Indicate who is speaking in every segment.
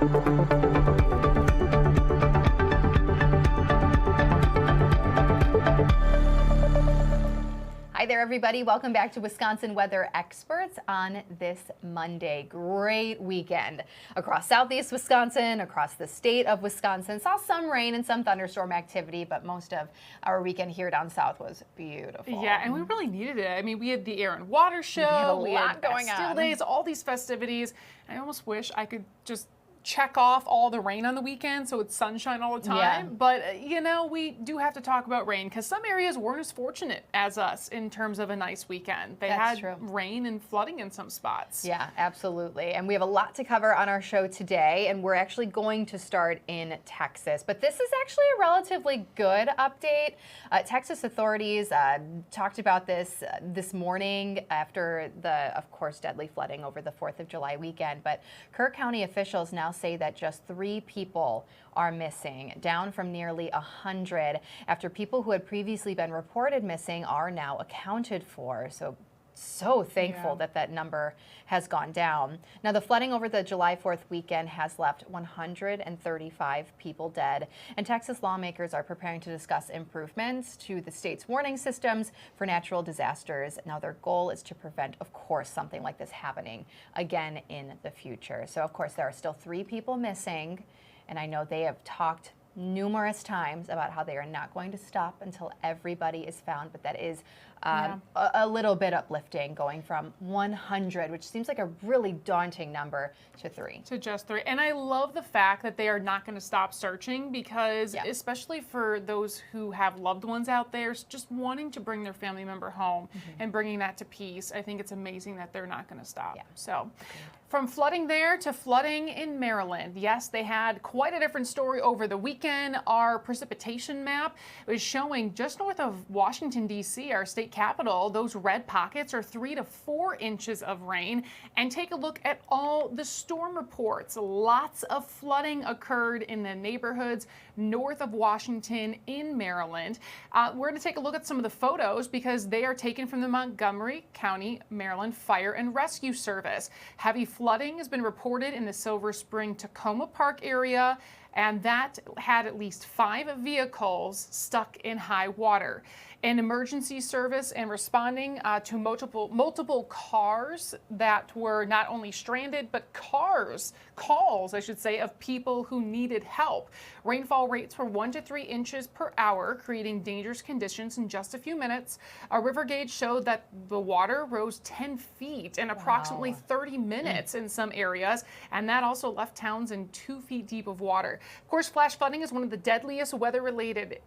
Speaker 1: Hi there, everybody. Welcome back to Wisconsin Weather Experts on this Monday. Great weekend across southeast Wisconsin, across the state of Wisconsin. Saw some rain and some thunderstorm activity, but most of our weekend here down south was beautiful.
Speaker 2: Yeah, and we really needed it. I mean, we had the Air and Water Show.
Speaker 1: We had a lot going on.
Speaker 2: Bastille Days, all these festivities. I almost wish I could just check off all the rain on the weekend so it's sunshine all the time.
Speaker 1: Yeah.
Speaker 2: But, you know, we do have to talk about rain because some areas weren't as fortunate as us in terms of a nice weekend. They
Speaker 1: That's
Speaker 2: had
Speaker 1: true.
Speaker 2: rain and flooding in some spots.
Speaker 1: Yeah, absolutely. And we have a lot to cover on our show today, and we're actually going to start in Texas. But this is actually a relatively good update. Texas authorities talked about this this morning after the, of course, deadly flooding over the 4th of July weekend. But Kerr County officials now say that just 3 people are missing, down from nearly 100 after people who had previously been reported missing are now accounted for. So thankful that that number has gone down. Now, the flooding over the July 4th weekend has left 135 people dead, and Texas lawmakers are preparing to discuss improvements to the state's warning systems for natural disasters. Now, their goal is to prevent, of course, something like this happening again in the future. So, of course, there are still 3 people missing, and I know they have talked numerous times about how they are not going to stop until everybody is found, but that is a little bit uplifting, going from 100, which seems like a really daunting number, to 3.
Speaker 2: To just 3. And I love the fact that they are not going to stop searching because especially for those who have loved ones out there, just wanting to bring their family member home and bringing that to peace, I think it's amazing that they're not going to stop. So from flooding there to flooding in Maryland. Yes, they had quite a different story over the weekend. Our precipitation map is showing just north of Washington, D.C., our state capital, those red pockets are 3 to 4 inches of rain. And take a look at all the storm reports. Lots of flooding occurred in the neighborhoods north of Washington in Maryland. We're going to take a look at some of the photos because they are taken from the Montgomery County, Maryland Fire and Rescue Service. Heavy flooding has been reported in the Silver Spring Tacoma Park area, and that had at least 5 vehicles stuck in high water. An emergency service and responding to multiple cars that were not only stranded, but calls, I should say, of people who needed help. Rainfall rates were 1 to 3 inches per hour, creating dangerous conditions in just a few minutes. A river gauge showed that the water rose 10 feet in approximately 30 minutes in some areas, and that also left towns in 2 feet deep of water. Of course, flash flooding is one of the deadliest weather-related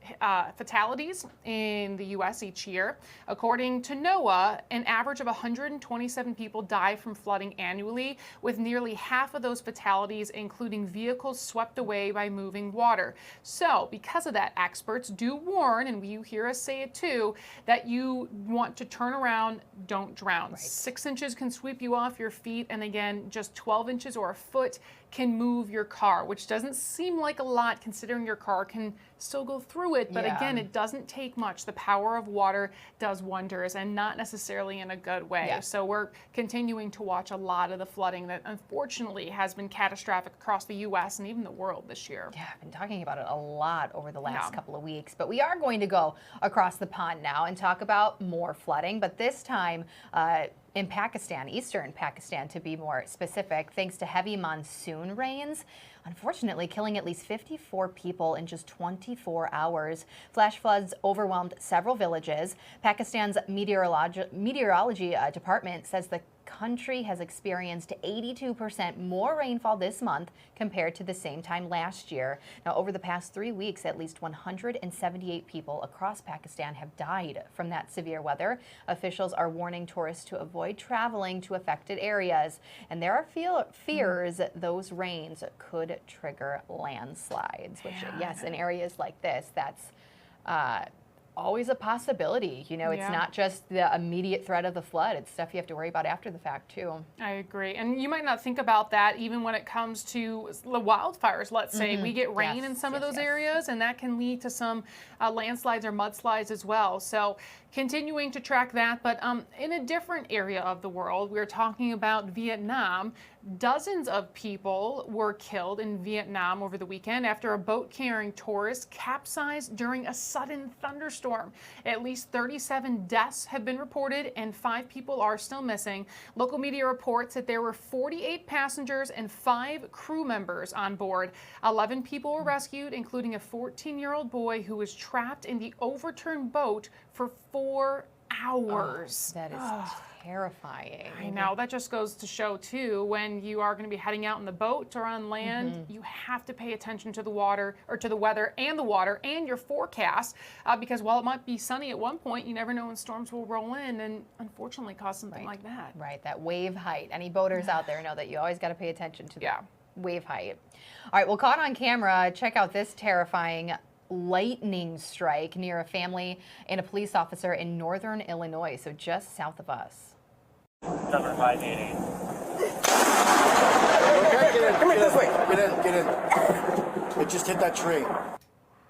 Speaker 2: fatalities in the U.S. each year. According to NOAA, an average of 127 people die from flooding annually, with nearly half of those fatalities including vehicles swept away by moving water. So, because of that, experts do warn, and you hear us say it too, that you want to turn around, don't drown. 6 inches can sweep you off your feet, and again, just 12 inches or a foot can move your car, which doesn't seem like a lot considering your car can still go through it. But again, it doesn't take much. The power of water does wonders, and not necessarily in a good way. So we're continuing to watch a lot of the flooding that unfortunately has been catastrophic across the U.S. and even the world this year.
Speaker 1: Yeah, I've been talking about it a lot over the last couple of weeks, but we are going to go across the pond now and talk about more flooding, but this time in Pakistan, eastern Pakistan to be more specific, thanks to heavy monsoon rains, unfortunately killing at least 54 people in just 24 hours. Flash floods overwhelmed several villages. Pakistan's meteorology department says the country has experienced 82% more rainfall this month compared to the same time last year. Now, over the past 3 weeks, at least 178 people across Pakistan have died from that severe weather. Officials are warning tourists to avoid traveling to affected areas, and there are fears those rains could trigger landslides, which, yes, in areas like this, that's always a possibility. You know, it's not just the immediate threat of the flood. It's stuff you have to worry about after the fact, too.
Speaker 2: I agree. And you might not think about that even when it comes to the wildfires, let's say. We get rain in some of those areas, and that can lead to some landslides or mudslides as well. So continuing to track that. But in a different area of the world, we're talking about Vietnam. Dozens of people were killed in Vietnam over the weekend after a boat carrying tourists capsized during a sudden thunderstorm. At least 37 deaths have been reported and 5 people are still missing. Local media reports that there were 48 passengers and 5 crew members on board. 11 people were rescued, including a 14-year-old boy who was trapped in the overturned boat for 4 hours.
Speaker 1: Oh, that is terrifying.
Speaker 2: I know. That just goes to show, too, when you are going to be heading out in the boat or on land, you have to pay attention to the water, or to the weather and the water and your forecast, because while it might be sunny at one point, you never know when storms will roll in and unfortunately cause something like that.
Speaker 1: Right, that wave height. Any boaters out there know that you always got to pay attention to the wave height. All right, well, caught on camera, check out this terrifying lightning strike near a family and a police officer in northern Illinois, so just south of us.
Speaker 3: 7588.
Speaker 4: Okay, come here this way. Get in. It just hit that tree.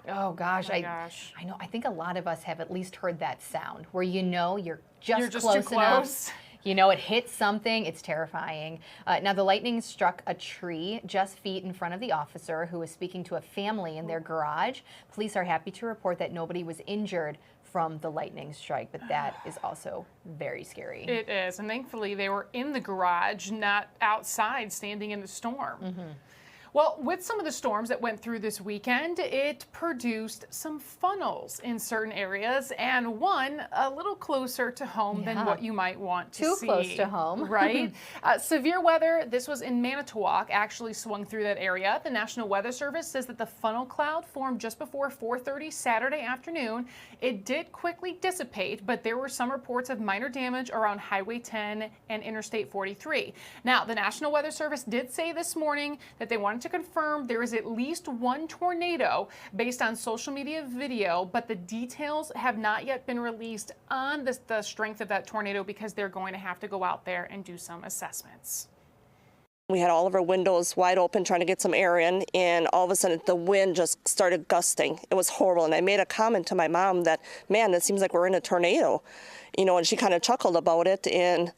Speaker 1: Oh gosh,
Speaker 2: Oh gosh.
Speaker 1: I know. I think a lot of us have at least heard that sound where you're just
Speaker 2: too
Speaker 1: close
Speaker 2: close.
Speaker 1: enough. You know, it hits something. It's terrifying. Now, the lightning struck a tree just feet in front of the officer who was speaking to a family in their garage. Police are happy to report that nobody was injured from the lightning strike, but that is also very scary.
Speaker 2: It is, and thankfully they were in the garage, not outside standing in the storm. Well, with some of the storms that went through this weekend, it produced some funnels in certain areas, and one a little closer to home than what you might want to see.
Speaker 1: Too close to home.
Speaker 2: Right? Severe weather, this was in Manitowoc, actually swung through that area. The National Weather Service says that the funnel cloud formed just before 4:30 Saturday afternoon. It did quickly dissipate, but there were some reports of minor damage around Highway 10 and Interstate 43. Now, the National Weather Service did say this morning that they wanted to confirm there is at least one tornado based on social media video, but the details have not yet been released on the strength of that tornado because they're going to have to go out there and do some assessments.
Speaker 5: We had all of our windows wide open trying to get some air in, and all of a sudden the wind just started gusting. It was horrible, and I made a comment to my mom that, man, it seems like we're in a tornado, you know, and she kind of chuckled about it, and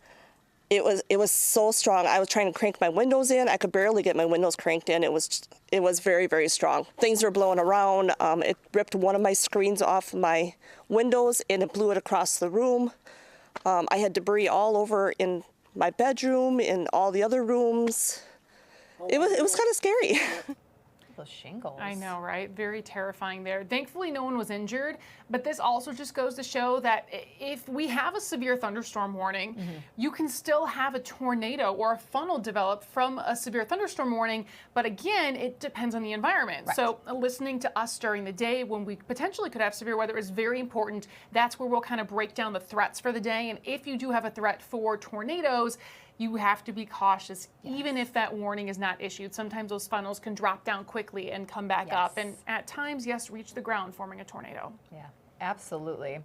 Speaker 5: it was so strong. I was trying to crank my windows in. I could barely get my windows cranked in. It was very, very strong. Things were blowing around. It ripped one of my screens off my windows, and it blew it across the room. I had debris all over in my bedroom, in all the other rooms. It was kind of scary.
Speaker 1: Those shingles.
Speaker 2: I know, right? Very terrifying there. Thankfully, no one was injured, but this also just goes to show that if we have a severe thunderstorm warning, you can still have a tornado or a funnel develop from a severe thunderstorm warning, but again, it depends on the environment.
Speaker 1: Right.
Speaker 2: So listening to us during the day when we potentially could have severe weather is very important. That's where we'll kind of break down the threats for the day, and if you do have a threat for tornadoes, you have to be cautious, even if that warning is not issued. Sometimes those funnels can drop down quickly and come back up, and at times, reach the ground, forming a tornado.
Speaker 1: Yeah, absolutely.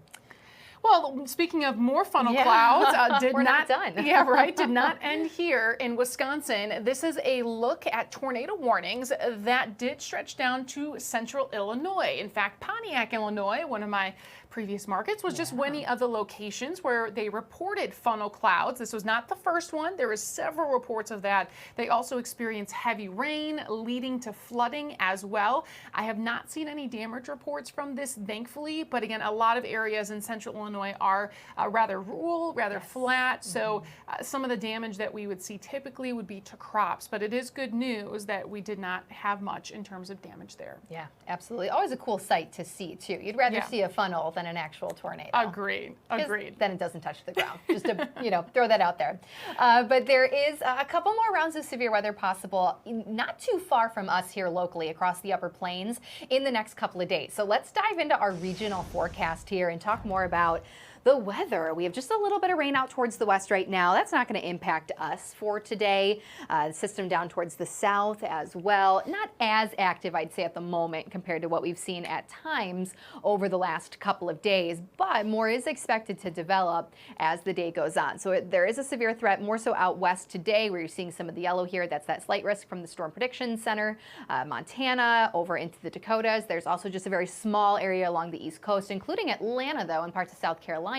Speaker 2: Well, speaking of more funnel clouds,
Speaker 1: We're not done.
Speaker 2: Did not end here in Wisconsin. This is a look at tornado warnings that did stretch down to central Illinois. In fact, Pontiac, Illinois, one of my previous markets, was just one of the locations where they reported funnel clouds. This was not the first one. There was several reports of that. They also experienced heavy rain leading to flooding as well. I have not seen any damage reports from this, thankfully, but again, a lot of areas in central Illinois are rather rural, rather flat, so some of the damage that we would see typically would be to crops, but it is good news that we did not have much in terms of damage there.
Speaker 1: Yeah, absolutely. Always a cool sight to see, too. You'd rather see a funnel than an actual tornado.
Speaker 2: Agreed.
Speaker 1: Then it doesn't touch the ground. Just to, throw that out there. But there is a couple more rounds of severe weather possible, not too far from us here locally across the Upper Plains in the next couple of days. So let's dive into our regional forecast here and talk more about the weather. We have just a little bit of rain out towards the west right now. That's not going to impact us for today. The system down towards the south as well. Not as active, I'd say, at the moment compared to what we've seen at times over the last couple of days, but more is expected to develop as the day goes on. So there is a severe threat more so out west today where you're seeing some of the yellow here. That's that slight risk from the Storm Prediction Center, Montana, over into the Dakotas. There's also just a very small area along the East Coast, including Atlanta, though, and parts of South Carolina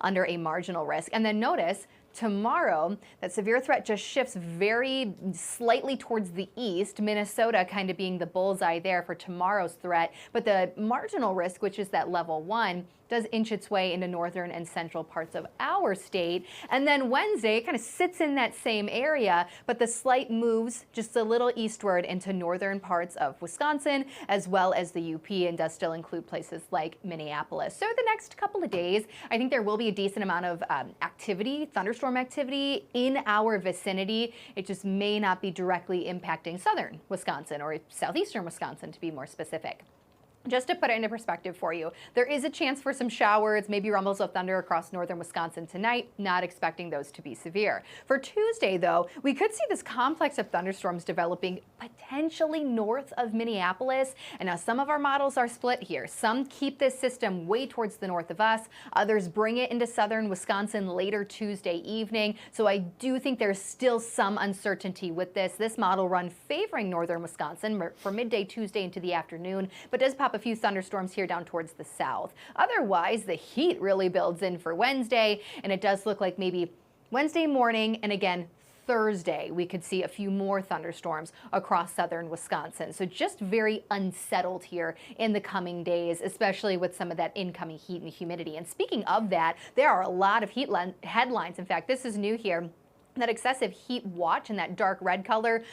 Speaker 1: under a marginal risk. And then notice Tomorrow, that severe threat just shifts very slightly towards the east, Minnesota kind of being the bullseye there for tomorrow's threat. But the marginal risk, which is that level 1, does inch its way into northern and central parts of our state. And then Wednesday, it kind of sits in that same area, but the slight moves just a little eastward into northern parts of Wisconsin, as well as the UP, and does still include places like Minneapolis. So the next couple of days, I think there will be a decent amount of activity, thunderstorm activity in our vicinity. It just may not be directly impacting southern Wisconsin or southeastern Wisconsin, to be more specific. Just to put it into perspective for you, there is a chance for some showers, maybe rumbles of thunder across northern Wisconsin tonight. Not expecting those to be severe. For Tuesday, though, we could see this complex of thunderstorms developing potentially north of Minneapolis. And now some of our models are split here. Some keep this system way towards the north of us. Others bring it into southern Wisconsin later Tuesday evening. So I do think there's still some uncertainty with this. This model run favoring northern Wisconsin for midday Tuesday into the afternoon, but does pop a few thunderstorms here down towards the south. Otherwise, the heat really builds in for Wednesday, and it does look like maybe Wednesday morning and again Thursday we could see a few more thunderstorms across southern Wisconsin. So just very unsettled here in the coming days, especially with some of that incoming heat and humidity. And speaking of that, there are a lot of heat headlines. In fact, this is new here. That excessive heat watch in that dark red color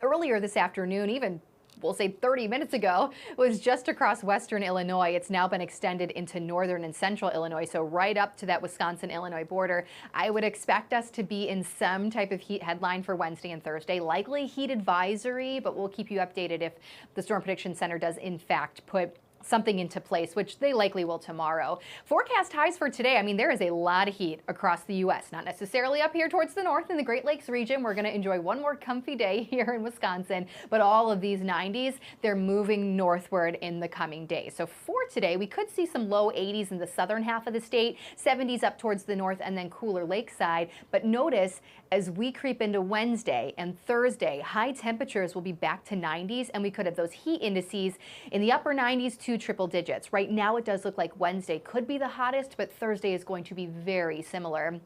Speaker 1: earlier this afternoon, even we'll say 30 minutes ago, was just across western Illinois. It's now been extended into northern and central Illinois, so right up to that Wisconsin-Illinois border. I would expect us to be in some type of heat headline for Wednesday and Thursday, likely heat advisory, but we'll keep you updated if the Storm Prediction Center does in fact put something into place, which they likely will tomorrow. Forecast highs for today. I mean, there is a lot of heat across the U.S., not necessarily up here towards the north in the Great Lakes region. We're going to enjoy one more comfy day here in Wisconsin, but all of these 90s, they're moving northward in the coming days. So for today, we could see some low 80s in the southern half of the state, 70s up towards the north, and then cooler lakeside. But notice, as we creep into Wednesday and Thursday, high temperatures will be back to 90s, and we could have those heat indices in the upper 90s to triple digits. Right now, it does look like Wednesday could be the hottest, but Thursday is going to be very similar.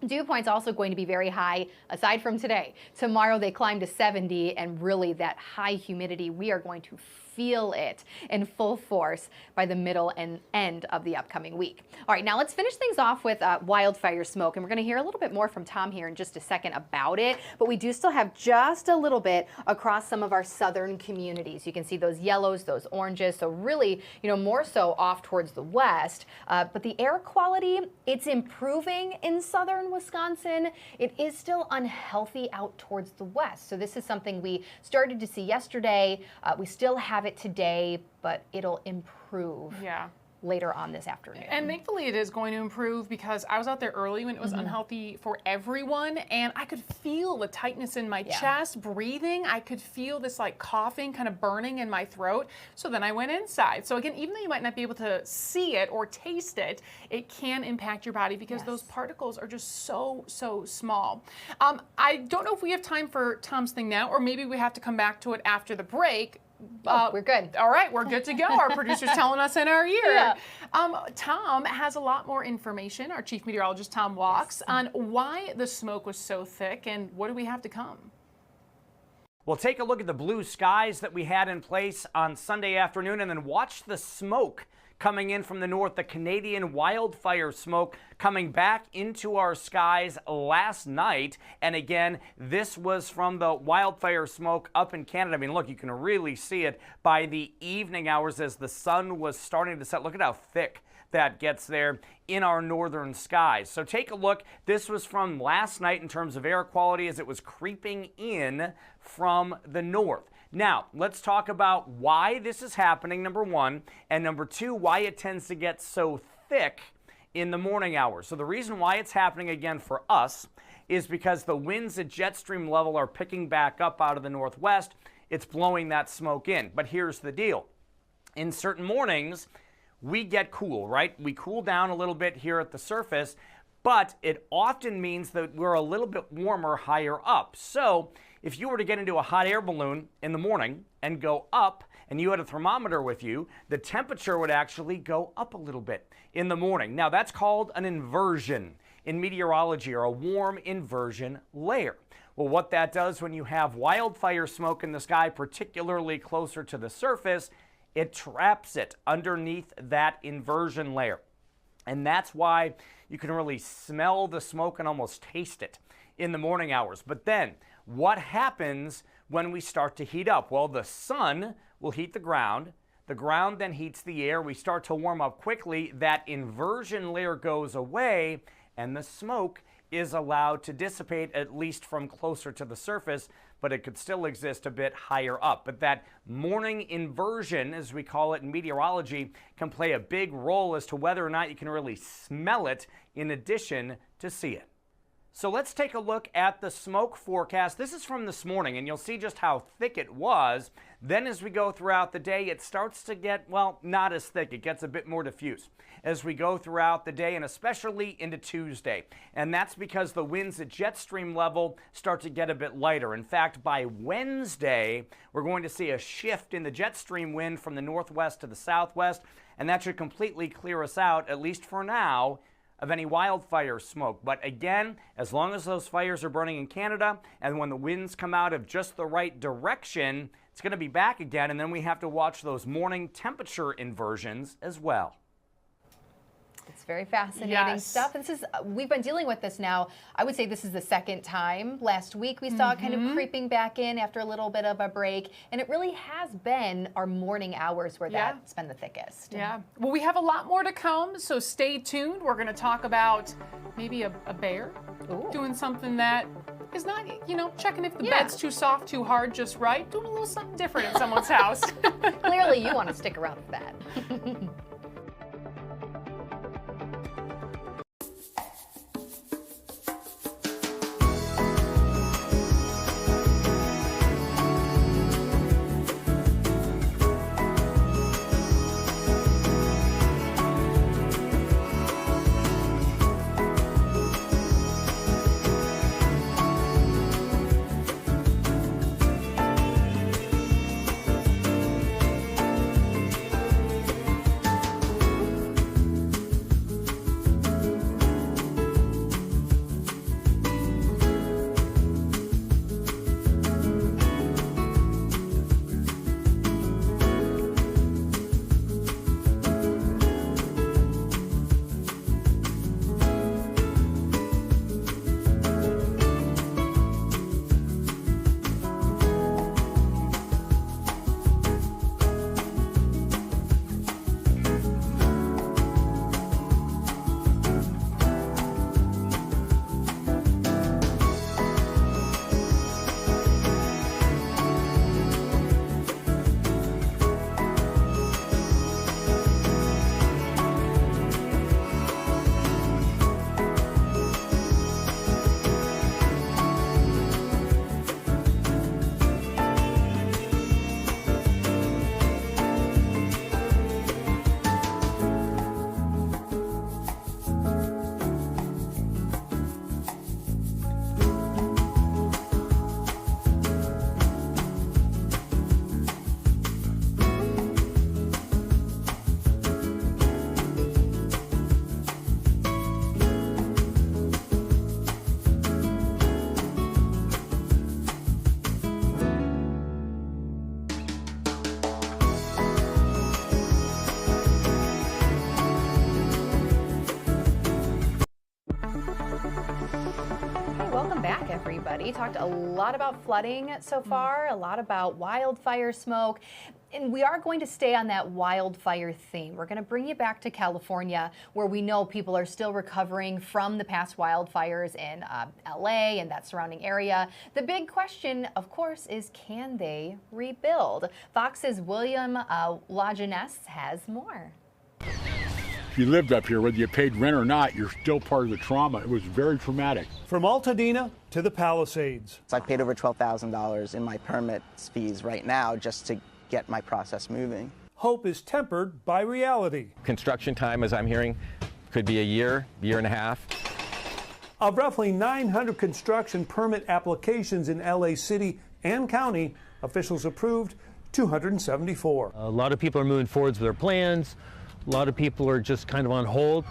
Speaker 1: Dew point's also going to be very high, aside from today. Tomorrow, they climb to 70, and really that high humidity, we are going to feel it in full force by the middle and end of the upcoming week. All right, now let's finish things off with wildfire smoke, and we're going to hear a little bit more from Tom here in just a second about it, but we do still have just a little bit across some of our southern communities. You can see those yellows, those oranges, so really, more so off towards the west, but the air quality, it's improving in southern Wisconsin. It is still unhealthy out towards the west, so this is something we started to see yesterday. We still have it today, but it'll improve later on this afternoon.
Speaker 2: And thankfully it is going to improve, because I was out there early when it was unhealthy for everyone, and I could feel the tightness in my chest, breathing. I could feel this like coughing, kind of burning in my throat. So then I went inside. So again, even though you might not be able to see it or taste it, it can impact your body because those particles are just so small. I don't know if we have time for Tom's thing now, or maybe we have to come back to it after the break.
Speaker 1: We're good.
Speaker 2: All right, we're good to go. Our producer's telling us in our ear. Tom has a lot more information, our chief meteorologist, Tom Walks, on why the smoke was so thick and what do we have to come.
Speaker 6: Well, take a look at the blue skies that we had in place on Sunday afternoon, and then watch the smoke coming in from the north, the Canadian wildfire smoke coming back into our skies last night. And again, this was from the wildfire smoke up in Canada. I mean, look, you can really see it by the evening hours as the sun was starting to set. Look at how thick that gets there in our northern skies. So take a look. This was from last night in terms of air quality as it was creeping in from the north. Now, let's talk about why this is happening, number one, and number two, why it tends to get so thick in the morning hours. So the reason why it's happening again for us is because the winds at jet stream level are picking back up out of the northwest. It's blowing that smoke in. But here's the deal. In certain mornings, we get cool, right? We cool down a little bit here at the surface, but it often means that we're a little bit warmer higher up. So if you were to get into a hot air balloon in the morning and go up, and you had a thermometer with you, the temperature would actually go up a little bit in the morning. Now, that's called an inversion. in meteorology are a warm inversion layer. Well, what that does when you have wildfire smoke in the sky, particularly closer to the surface, it traps it underneath that inversion layer. And that's why you can really smell the smoke and almost taste it in the morning hours. But then what happens when we start to heat up? Well, the sun will heat the ground then heats the air. We start to warm up quickly. That inversion layer goes away, and the smoke is allowed to dissipate, at least from closer to the surface, but it could still exist a bit higher up. But that morning inversion, as we call it in meteorology, can play a big role as to whether or not you can really smell it in addition to see it. So let's take a look at the smoke forecast. This is from this morning, and you'll see just how thick it was. Then as we go throughout the day, it starts to get, well, not as thick. It gets a bit more diffuse as we go throughout the day, and especially into Tuesday. And that's because the winds at jet stream level start to get a bit lighter. In fact, by Wednesday, we're going to see a shift in the jet stream wind from the northwest to the southwest, and that should completely clear us out, at least for now, of any wildfire smoke. But again, as long as those fires are burning in Canada and when the winds come out of just the right direction, it's going to be back again, and then we have to watch those morning temperature inversions as well.
Speaker 1: It's very fascinating stuff. This is we've been dealing with this now. I would say this is the second time. Last week we saw it kind of creeping back in after a little bit of a break, and it really has been our morning hours where that's been the thickest.
Speaker 2: Yeah. Well, we have a lot more to come, so stay tuned. We're going to talk about maybe a bear doing something that is not, you know, checking if the bed's too soft, too hard, just right, doing a little something different in someone's house.
Speaker 1: Clearly you want to stick around for that. Everybody talked a lot about flooding so far, a lot about wildfire smoke, and we are going to stay on that wildfire theme. We're going to bring you back to California, where we know people are still recovering from the past wildfires in LA and that surrounding area. The big question, of course, is can they rebuild? Fox's William Lajeunesse has more.
Speaker 7: If you lived up here, whether you paid rent or not, you're still part of the trauma. It was very traumatic.
Speaker 8: From Altadena to the Palisades.
Speaker 9: So I paid over $12,000 in my permit fees right now just to get my process moving.
Speaker 8: Hope is tempered by reality.
Speaker 10: Construction time, as I'm hearing, could be a year and a half.
Speaker 8: Of roughly 900 construction permit applications in LA City and County, officials approved 274.
Speaker 11: A lot of people are moving forwards with their plans. A lot of people are just kind of on hold.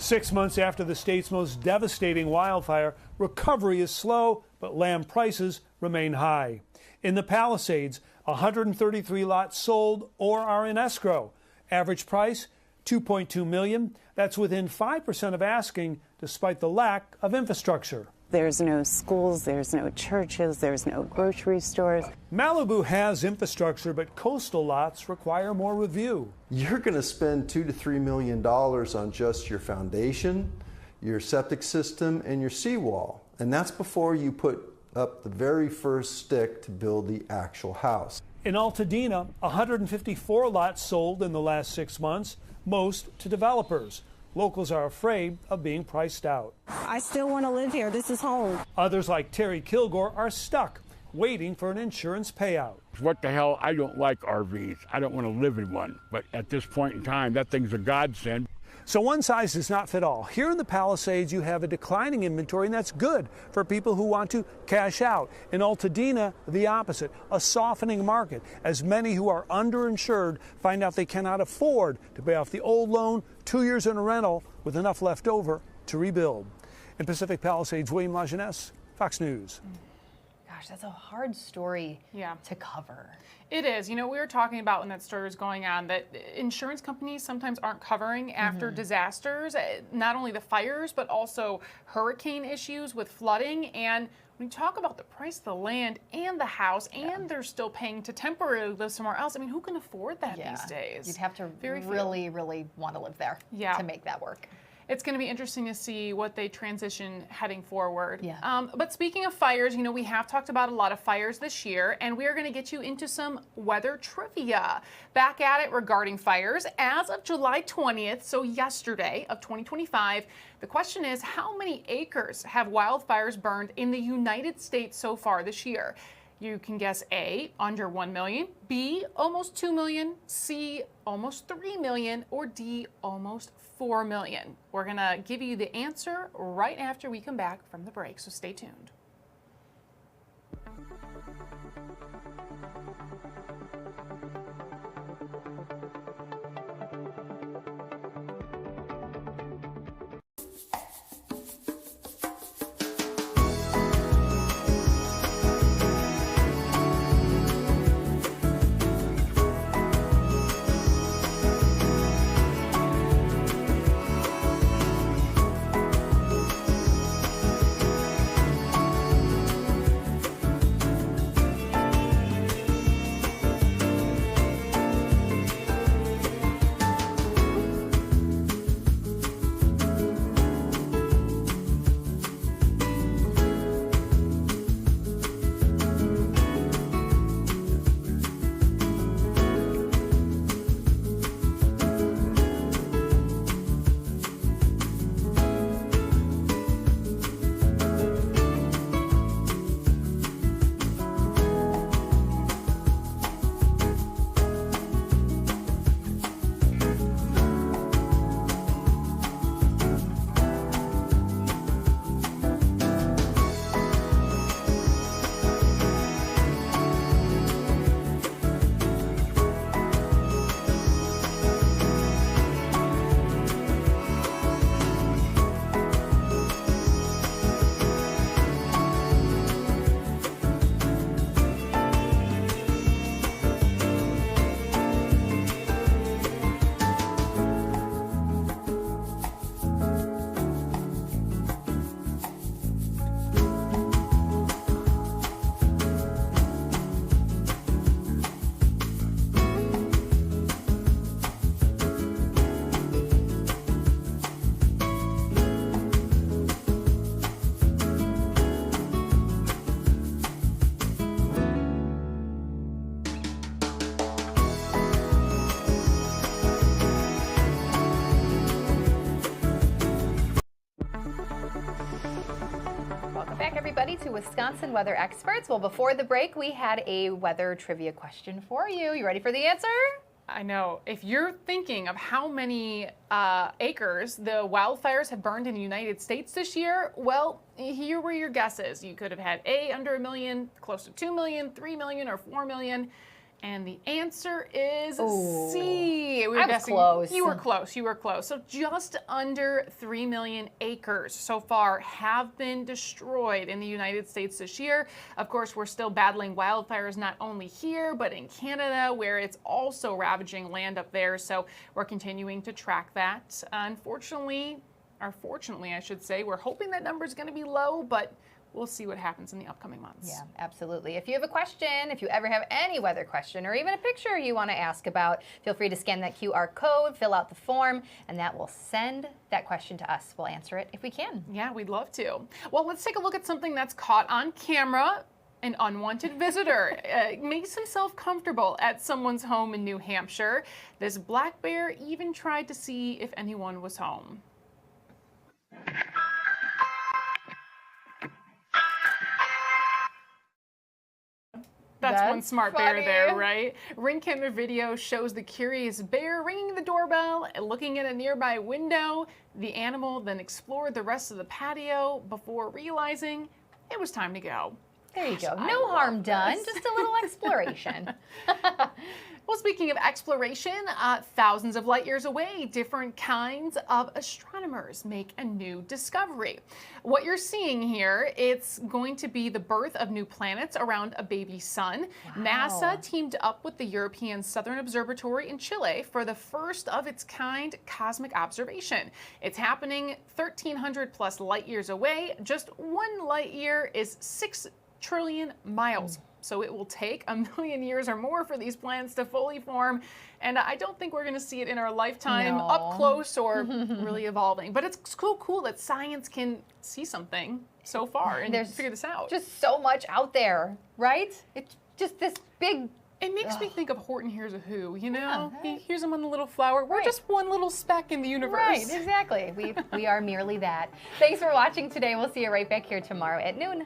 Speaker 8: 6 months after the state's most devastating wildfire, recovery is slow, but land prices remain high. In the Palisades, 133 lots sold or are in escrow. Average price, $2.2 million. That's within 5% of asking, despite the lack of infrastructure.
Speaker 12: There's no schools, there's no churches, there's no grocery stores.
Speaker 8: Malibu has infrastructure, but coastal lots require more review.
Speaker 13: You're going to spend $2 to $3 million on just your foundation, your septic system, and your seawall. And that's before you put up the very first stick to build the actual house.
Speaker 8: In Altadena, 154 lots sold in the last 6 months, most to developers. Locals are afraid of being priced out.
Speaker 14: I still want to live here. This is home.
Speaker 8: Others, like Terry Kilgore, are stuck, waiting for an insurance payout.
Speaker 7: What the hell? I don't like RVs. I don't want to live in one. But at this point in time, that thing's a godsend.
Speaker 8: So one size does not fit all. Here in the Palisades, you have a declining inventory, and that's good for people who want to cash out. In Altadena, the opposite, a softening market, as many who are underinsured find out they cannot afford to pay off the old loan, 2 years in a rental, with enough left over to rebuild. In Pacific Palisades, William Lajeunesse, Fox News.
Speaker 1: Gosh, that's a hard story to cover.
Speaker 2: It is. You know, we were talking about when that story was going on that insurance companies sometimes aren't covering after disasters, not only the fires, but also hurricane issues with flooding. And when you talk about the price of the land and the house, and they're still paying to temporarily live somewhere else, I mean, who can afford that these days?
Speaker 1: You'd have to really want to live there to make that work.
Speaker 2: It's going to be interesting to see what they transition heading forward. But speaking of fires, you know, we have talked about a lot of fires this year, and we are going to get you into some weather trivia. Back at it regarding fires. As of July 20th, so yesterday of 2025, the question is, how many acres have wildfires burned in the United States so far this year? You can guess A, under 1 million, B, almost 2 million, C, almost 3 million, or D, almost 4 million. We're going to give you the answer right after we come back from the break, so stay tuned.
Speaker 1: To Wisconsin Weather Experts. Well, before the break, we had a weather trivia question for you. You ready for the answer?
Speaker 2: I know. If you're thinking of how many acres the wildfires have burned in the United States this year, well, here were your guesses. You could have had A, under 1 million, close to 2 million, 3 million, or 4 million. And the answer is C. We were
Speaker 1: I was
Speaker 2: guessing.
Speaker 1: close.
Speaker 2: You were close. You were close. So just under 3 million acres so far have been destroyed in the United States this year. Of course, we're still battling wildfires not only here, but in Canada, where it's also ravaging land up there. So we're continuing to track that. Unfortunately, or fortunately, I should say, we're hoping that number is going to be low, but we'll see what happens in the upcoming months.
Speaker 1: Yeah, absolutely. If you have a question, if you ever have any weather question or even a picture you want to ask about, feel free to scan that QR code, fill out the form, and that will send that question to us. We'll answer it if we can.
Speaker 2: Yeah, we'd love to. Well, let's take a look at something that's caught on camera. An unwanted visitor makes himself comfortable at someone's home in New Hampshire. This black bear even tried to see if anyone was home. That's one smart bear there, right? Ring camera video shows the curious bear ringing the doorbell and looking in a nearby window. The animal then explored the rest of the patio before realizing it was time to go.
Speaker 1: There you go. No harm done, just a little exploration.
Speaker 2: Well, speaking of exploration, thousands of light years away, different kinds of astronomers make a new discovery. What you're seeing here, it's going to be the birth of new planets around a baby sun. Wow. NASA teamed up with the European Southern Observatory in Chile for the first of its kind cosmic observation. It's happening 1,300 plus light years away. Just 1 light year is 6 trillion miles. So it will take 1 million years or more for these planets to fully form. And I don't think we're going to see it in our lifetime up close or really evolving. But it's so cool that science can see something so far and figure this out.
Speaker 1: Just so much out there, right? It's just this big...
Speaker 2: It makes me think of Horton Hears a Who, you know? He hears him on the little flower. We're just one little speck in the universe.
Speaker 1: Right, exactly. We are merely that. Thanks for watching today. We'll see you right back here tomorrow at noon.